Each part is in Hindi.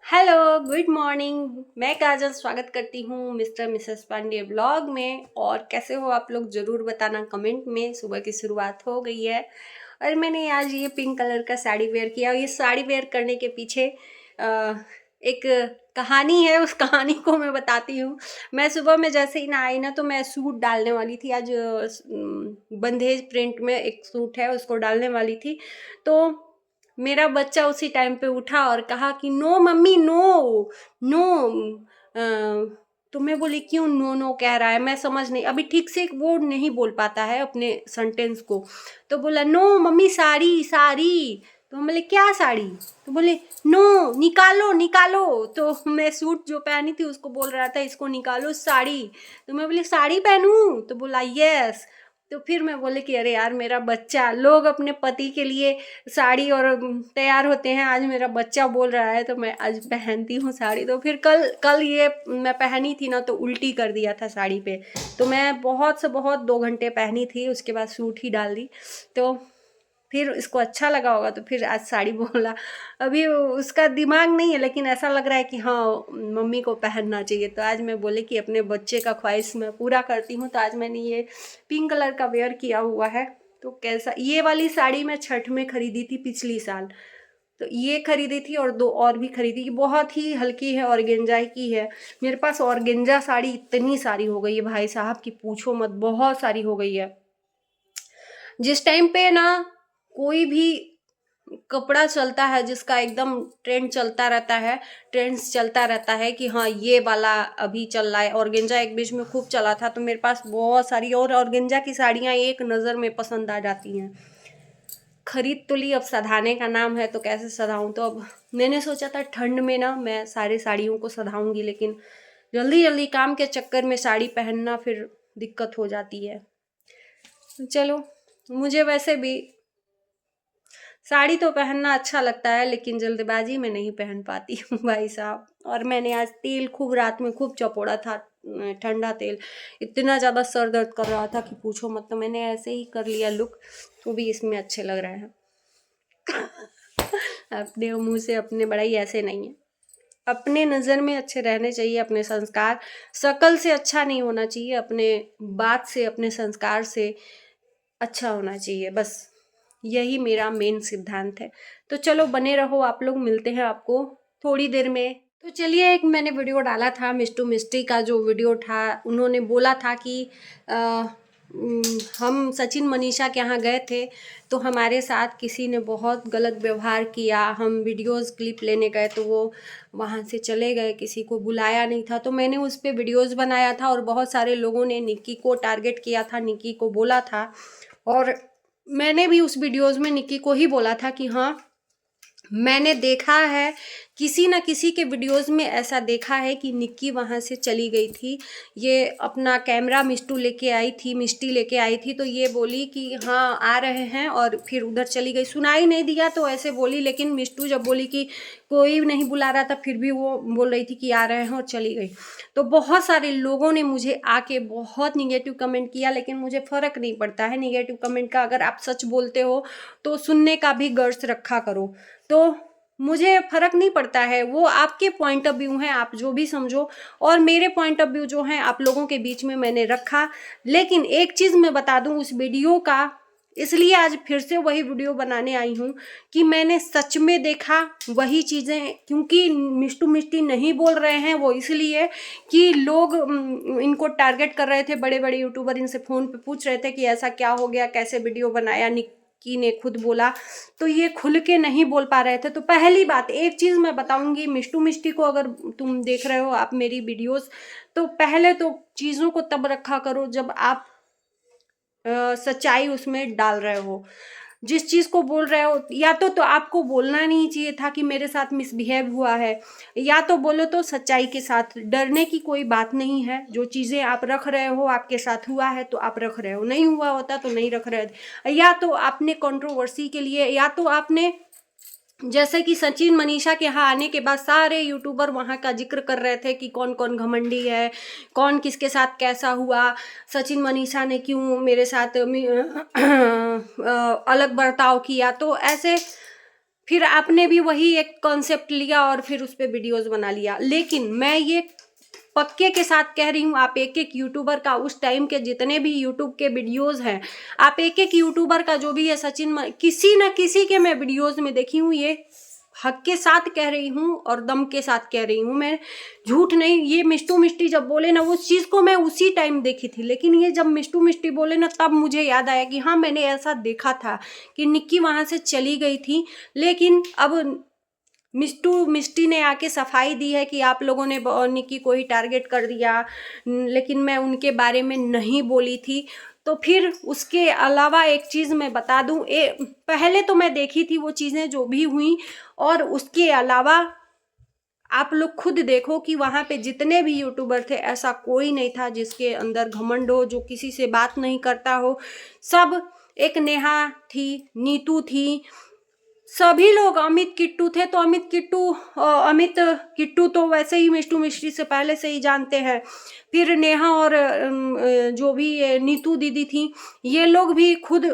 Hello, good morning. मैं काजल स्वागत करती हूँ मिस्टर मिसेस पांडे ब्लॉग में। और कैसे हो आप लोग ज़रूर बताना कमेंट में। सुबह की शुरुआत हो गई है और मैंने आज ये पिंक कलर का साड़ी वेयर किया। और ये साड़ी वेयर करने के पीछे एक कहानी है, उस कहानी को मैं बताती हूँ। मैं सुबह में जैसे ही ना आई ना तो मैं सूट डालने वाली थी। आज बंधेज प्रिंट में एक सूट है, उसको डालने वाली थी। तो मेरा बच्चा उसी टाइम पे उठा और कहा कि नो मम्मी नो नो। तो मैं बोली क्यों नो नो कह रहा है, मैं समझ नहीं, अभी ठीक से एक वर्ड नहीं बोल पाता है अपने सेंटेंस को। तो बोला नो मम्मी साड़ी साड़ी। तो हम बोले क्या साड़ी? तो बोले नो निकालो निकालो। तो मैं सूट जो पहनी थी उसको बोल रहा था इसको निकालो साड़ी। तो मैं बोली साड़ी पहनूं? तो बोला यस। तो फिर मैं बोले कि अरे यार मेरा बच्चा, लोग अपने पति के लिए साड़ी और तैयार होते हैं, आज मेरा बच्चा बोल रहा है तो मैं आज पहनती हूँ साड़ी। तो फिर कल कल ये मैं पहनी थी ना तो उल्टी कर दिया था साड़ी पे। तो मैं बहुत से बहुत 2 घंटे पहनी थी, उसके बाद सूट ही डाल दी। तो फिर इसको अच्छा लगा होगा तो फिर आज साड़ी बोला। अभी उसका दिमाग नहीं है लेकिन ऐसा लग रहा है कि हाँ मम्मी को पहनना चाहिए। तो आज मैं बोले कि अपने बच्चे का ख्वाहिश मैं पूरा करती हूँ। तो आज मैंने ये पिंक कलर का वेयर किया हुआ है। तो कैसा, ये वाली साड़ी मैं छठ में खरीदी थी पिछली साल। तो ये खरीदी थी और 2 और भी खरीदी कि बहुत ही हल्की है, ऑर्गेंजा की है। मेरे पास ऑर्गेंजा साड़ी इतनी सारी हो गई है भाई साहब कि पूछो मत, बहुत सारी हो गई है। जिस टाइम पे ना कोई भी कपड़ा चलता है जिसका एकदम ट्रेंड चलता रहता है, ट्रेंड्स चलता रहता है कि हाँ ये वाला अभी चल रहा है। ऑर्गेंजा एक बीच में खूब चला था तो मेरे पास बहुत सारी, और ऑर्गेंजा की साड़ियाँ एक नज़र में पसंद आ जाती हैं। खरीद तो ली, अब सधाने का नाम है तो कैसे सधाऊं। तो अब मैंने सोचा था ठंड में ना मैं सारे साड़ियों को सधाऊंगी, लेकिन जल्दी जल्दी काम के चक्कर में साड़ी पहनना फिर दिक्कत हो जाती है। चलो, मुझे वैसे भी साड़ी तो पहनना अच्छा लगता है लेकिन जल्दबाजी में नहीं पहन पाती हूँ भाई साहब। और मैंने आज तेल खूब रात में खूब चपोड़ा था, ठंडा तेल। इतना ज़्यादा सर दर्द कर रहा था कि पूछो मत। तो मैंने ऐसे ही कर लिया लुक, तो भी इसमें अच्छे लग रहे हैं। अपने मुंह से अपने बड़ाई ऐसे नहीं है। अपने नज़र में अच्छे रहने चाहिए, अपने संस्कार शकल से अच्छा नहीं होना चाहिए, अपने बात से अपने संस्कार से अच्छा होना चाहिए। बस यही मेरा मेन सिद्धांत है। तो चलो बने रहो आप लोग, मिलते हैं आपको थोड़ी देर में। तो चलिए, एक मैंने वीडियो डाला था मिस्टू मिस्टी का। जो वीडियो था उन्होंने बोला था कि हम सचिन मनीषा के यहाँ गए थे तो हमारे साथ किसी ने बहुत गलत व्यवहार किया। हम वीडियोस क्लिप लेने गए तो वो वहाँ से चले गए, किसी को बुलाया नहीं था। तो मैंने उस पर वीडियोस बनाया था और बहुत सारे लोगों ने निक्की को टारगेट किया था, निक्की को बोला था। और मैंने भी उस वीडियोस में निक्की को ही बोला था कि हाँ मैंने देखा है, किसी न किसी के वीडियोस में ऐसा देखा है कि निक्की वहाँ से चली गई थी। ये अपना कैमरा मिस्टू लेके आई थी, मिष्टी लेके आई थी। तो ये बोली कि हाँ आ रहे हैं और फिर उधर चली गई। सुनाई नहीं दिया तो ऐसे बोली, लेकिन मिष्टू जब बोली कि कोई नहीं बुला रहा था फिर भी वो बोल रही थी कि आ रहे हैं और चली गई। तो बहुत सारे लोगों ने मुझे आके बहुत निगेटिव कमेंट किया, लेकिन मुझे फ़र्क नहीं पड़ता है निगेटिव कमेंट का। अगर आप सच बोलते हो तो सुनने का भी गर्ज रखा करो। तो मुझे फ़र्क नहीं पड़ता है, वो आपके पॉइंट ऑफ व्यू हैं, आप जो भी समझो। और मेरे पॉइंट ऑफ व्यू जो हैं आप लोगों के बीच में मैंने रखा। लेकिन एक चीज़ मैं बता दूं उस वीडियो का, इसलिए आज फिर से वही वीडियो बनाने आई हूँ कि मैंने सच में देखा वही चीज़ें। क्योंकि मिष्टू मिष्टी नहीं बोल रहे हैं वो इसलिए कि लोग इनको टारगेट कर रहे थे, बड़े बड़े यूट्यूबर इनसे फ़ोन पे पूछ रहे थे कि ऐसा क्या हो गया, कैसे वीडियो बनाया। निक्की ने खुद बोला तो ये खुल के नहीं बोल पा रहे थे। तो पहली बात, एक चीज़ मैं बताऊंगी मिष्टू मिष्टी को, अगर तुम देख रहे हो आप मेरी वीडियोस, तो पहले तो चीज़ों को तब रखा करो जब आप सच्चाई उसमें डाल रहे हो। जिस चीज़ को बोल रहे हो, या तो आपको बोलना नहीं चाहिए था कि मेरे साथ मिसबिहेव हुआ है, या तो बोलो तो सच्चाई के साथ। डरने की कोई बात नहीं है। जो चीज़ें आप रख रहे हो, आपके साथ हुआ है तो आप रख रहे हो, नहीं हुआ होता तो नहीं रख रहे थे। या तो आपने कंट्रोवर्सी के लिए, या तो आपने जैसे कि सचिन मनीषा के यहाँ आने के बाद सारे यूट्यूबर वहाँ का जिक्र कर रहे थे कि कौन कौन घमंडी है, कौन किसके साथ कैसा हुआ, सचिन मनीषा ने क्यों मेरे साथ अलग बर्ताव किया। तो ऐसे फिर आपने भी वही एक कॉन्सेप्ट लिया और फिर उस पर वीडियोस बना लिया। लेकिन मैं ये पक्के के साथ कह रही हूँ, आप एक एक यूट्यूबर का, उस टाइम के जितने भी यूट्यूब के वीडियोस हैं, आप एक एक यूट्यूबर का जो भी है, किसी न किसी के मैं वीडियोस में देखी हूँ, ये हक के साथ कह रही हूँ और दम के साथ कह रही हूँ, मैं झूठ नहीं। ये मिष्टू मिष्टी जब बोले ना, उस चीज़ को मैं उसी टाइम देखी थी, लेकिन ये जब मिष्टू मिष्टी बोले ना, तब मुझे याद आया कि हाँ, मैंने ऐसा देखा था कि निक्की वहाँ से चली गई थी। लेकिन अब मिष्टू मिष्टी ने आके सफाई दी है कि आप लोगों ने निक्की को ही टारगेट कर दिया, लेकिन मैं उनके बारे में नहीं बोली थी। तो फिर उसके अलावा एक चीज़ मैं बता दूं, पहले तो मैं देखी थी वो चीज़ें जो भी हुई, और उसके अलावा आप लोग खुद देखो कि वहाँ पे जितने भी यूट्यूबर थे, ऐसा कोई नहीं था जिसके अंदर घमंड हो, जो किसी से बात नहीं करता हो। सब, एक नेहा थी, नीतू थी, सभी लोग, अमित किट्टू थे तो अमित किट्टू तो वैसे ही मिष्टू मिश्री से पहले से ही जानते हैं। फिर नेहा और जो भी ये नीतू दीदी थी, ये लोग भी खुद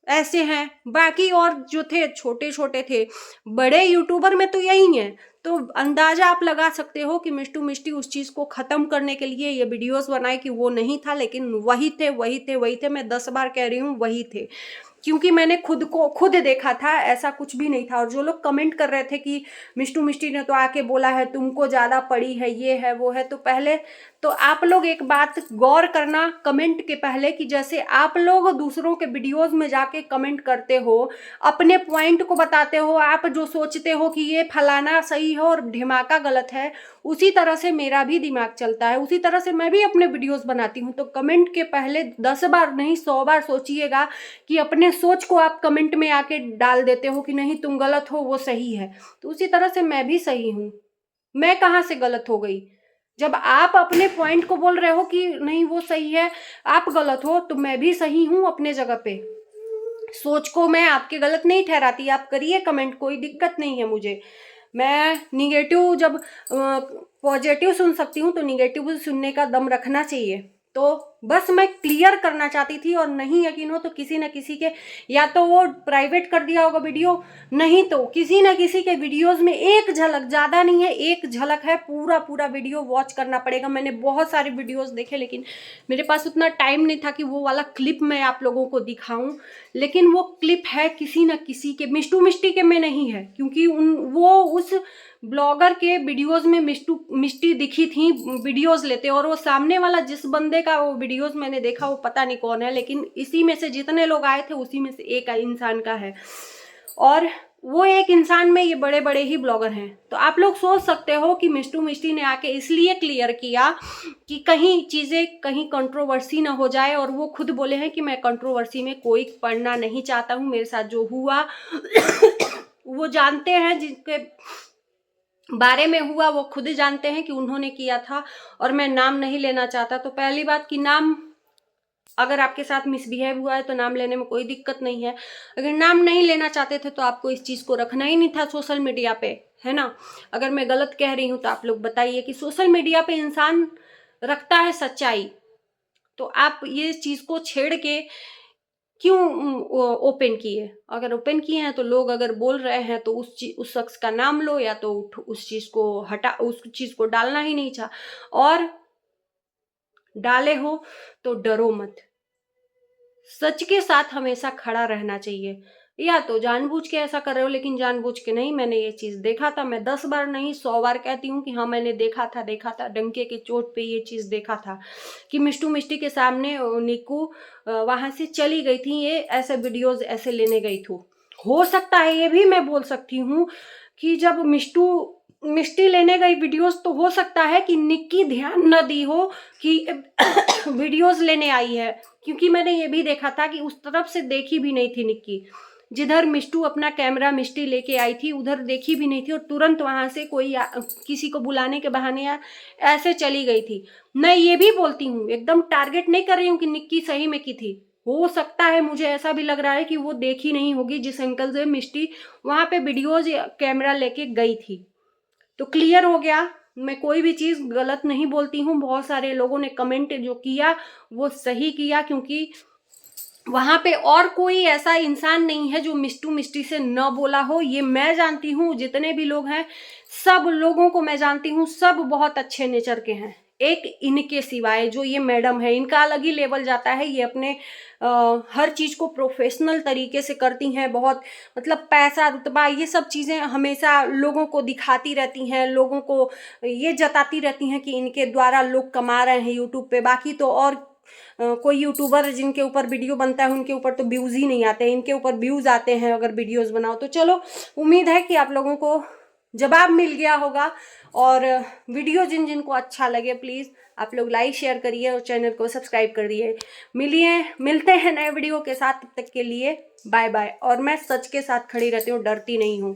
ऐसे हैं। बाकी और जो थे छोटे छोटे थे, बड़े यूट्यूबर में तो यही है। तो अंदाजा आप लगा सकते हो कि मिष्टू मिष्टी उस चीज़ को ख़त्म करने के लिए ये वीडियोस बनाए कि वो नहीं था, लेकिन वही थे वही थे वही थे। मैं 10 बार कह रही हूँ, वही थे, क्योंकि मैंने खुद देखा था, ऐसा कुछ भी नहीं था। और जो लोग कमेंट कर रहे थे कि मिष्टू मिष्टी ने तो आके बोला है तुमको ज़्यादा पड़ी है, ये है वो है, तो पहले तो आप लोग एक बात गौर करना कमेंट के पहले, कि जैसे आप लोग दूसरों के वीडियोस में जाके कमेंट करते हो, अपने पॉइंट को बताते हो, आप जो सोचते हो कि ये फलाना सही है और ढिमाका गलत है, उसी तरह से मेरा भी दिमाग चलता है, उसी तरह से मैं भी अपने वीडियोस बनाती हूँ। तो कमेंट के पहले 10 बार नहीं 100 बार सोचिएगा कि अपने सोच को आप कमेंट में आके डाल देते हो कि नहीं तुम गलत हो, वो सही है। तो उसी तरह से मैं भी सही हूँ। मैं कहाँ से गलत हो गई? जब आप अपने पॉइंट को बोल रहे हो कि नहीं वो सही है, आप गलत हो, तो मैं भी सही हूँ अपने जगह पे। सोच को मैं आपके गलत नहीं ठहराती, आप करिए कमेंट, कोई दिक्कत नहीं है मुझे। मैं निगेटिव जब पॉजिटिव सुन सकती हूँ, तो निगेटिव सुनने का दम रखना चाहिए। तो बस मैं क्लियर करना चाहती थी, और नहीं यकीन हो तो किसी न किसी के, या तो वो प्राइवेट कर दिया होगा वीडियो, नहीं तो किसी न किसी के वीडियोस में एक झलक, ज़्यादा नहीं है, एक झलक है, पूरा पूरा वीडियो वॉच करना पड़ेगा। मैंने बहुत सारे वीडियोस देखे, लेकिन मेरे पास उतना टाइम नहीं था कि वो वाला क्लिप मैं आप लोगों को दिखाऊं। लेकिन वो क्लिप है किसी न किसी के, मिष्टू मिष्टी के में नहीं है, क्योंकि वो उस ब्लॉगर के वीडियोस में मिष्टू मिष्टी दिखी थी वीडियोस लेते, और वो सामने वाला जिस बंदे का वो वीडियोस मैंने देखा, वो पता नहीं कौन है, लेकिन इसी में से जितने लोग आए थे उसी में से एक इंसान का है, और वो एक इंसान में ये बड़े बड़े ही ब्लॉगर हैं। तो आप लोग सोच सकते हो कि मिष्टू मिष्टी ने आके इसलिए क्लियर किया कि कहीं चीज़ें कहीं कंट्रोवर्सी ना हो जाए, और वो खुद बोले हैं कि मैं कंट्रोवर्सी में कोई पढ़ना नहीं चाहता हूँ, मेरे साथ जो हुआ वो जानते हैं, जिनके बारे में हुआ वो खुद जानते हैं कि उन्होंने किया था, और मैं नाम नहीं लेना चाहता। तो पहली बात कि नाम, अगर आपके साथ मिसबिहेव हुआ है तो नाम लेने में कोई दिक्कत नहीं है। अगर नाम नहीं लेना चाहते थे तो आपको इस चीज़ को रखना ही नहीं था सोशल मीडिया पे, है ना। अगर मैं गलत कह रही हूँ तो आप लोग बताइए कि सोशल मीडिया पे इंसान रखता है सच्चाई, तो आप ये चीज़ को छेड़ के क्यों ओपन किए? अगर ओपन किए हैं तो लोग अगर बोल रहे हैं तो उस शख्स का नाम लो, या तो उस चीज़ को उस चीज़ को डालना ही नहीं था, और डाले हो तो डरो मत। सच के साथ हमेशा खड़ा रहना चाहिए। या तो जानबूझ के ऐसा कर रहे हो, लेकिन जानबूझ के नहीं, मैंने ये चीज़ देखा था। मैं 10 बार नहीं 100 बार कहती हूँ कि हाँ मैंने देखा था, डंके की चोट पे ये चीज़ देखा था कि मिष्टू मिष्टी के सामने निक्कू वहाँ से चली गई थी, ये ऐसे वीडियोज़ ऐसे लेने गई थी। हो सकता है ये भी मैं बोल सकती हूँ कि जब मिष्टी लेने गई वीडियोज़, तो हो सकता है कि निक्की ध्यान न दी हो कि वीडियोज़ लेने आई है, क्योंकि मैंने ये भी देखा था कि उस तरफ से देखी भी नहीं थी निक्की, जिधर मिष्टू अपना कैमरा मिष्टी लेके आई थी उधर देखी भी नहीं थी, और तुरंत वहाँ से किसी को बुलाने के बहाने या ऐसे चली गई थी। मैं ये भी बोलती हूँ, एकदम टारगेट नहीं कर रही हूँ कि निक्की सही में की थी। हो सकता है, मुझे ऐसा भी लग रहा है कि वो देखी नहीं होगी जिस अंकल से मिष्टी वहाँ पे वीडियोज कैमरा लेके गई थी। तो क्लियर हो गया, मैं कोई भी चीज़ गलत नहीं बोलती हूँ। बहुत सारे लोगों ने कमेंट जो किया वो सही किया, क्योंकि वहाँ पे और कोई ऐसा इंसान नहीं है जो मिष्टू मिष्टी से न बोला हो। ये मैं जानती हूँ, जितने भी लोग हैं सब लोगों को मैं जानती हूँ, सब बहुत अच्छे नेचर के हैं। एक इनके सिवाय जो ये मैडम है, इनका अलग ही लेवल जाता है। ये अपने हर चीज को प्रोफेशनल तरीके से करती हैं। बहुत मतलब पैसा रुतबा ये सब चीजें हमेशा लोगों को दिखाती रहती हैं, लोगों को ये जताती रहती हैं कि इनके द्वारा लोग कमा रहे हैं यूट्यूब पे। बाकी तो और कोई यूट्यूबर जिनके ऊपर वीडियो बनता है उनके ऊपर तो व्यूज ही नहीं आते, इनके ऊपर व्यूज आते हैं अगर वीडियोस बनाओ तो। चलो, उम्मीद है कि आप लोगों को जवाब मिल गया होगा। और वीडियो जिन जिन को अच्छा लगे प्लीज़ आप लोग लाइक शेयर करिए और चैनल को सब्सक्राइब कर दिए। मिलते हैं नए वीडियो के साथ, तब तक के लिए बाय बाय। और मैं सच के साथ खड़ी रहती हूँ, डरती नहीं हूँ।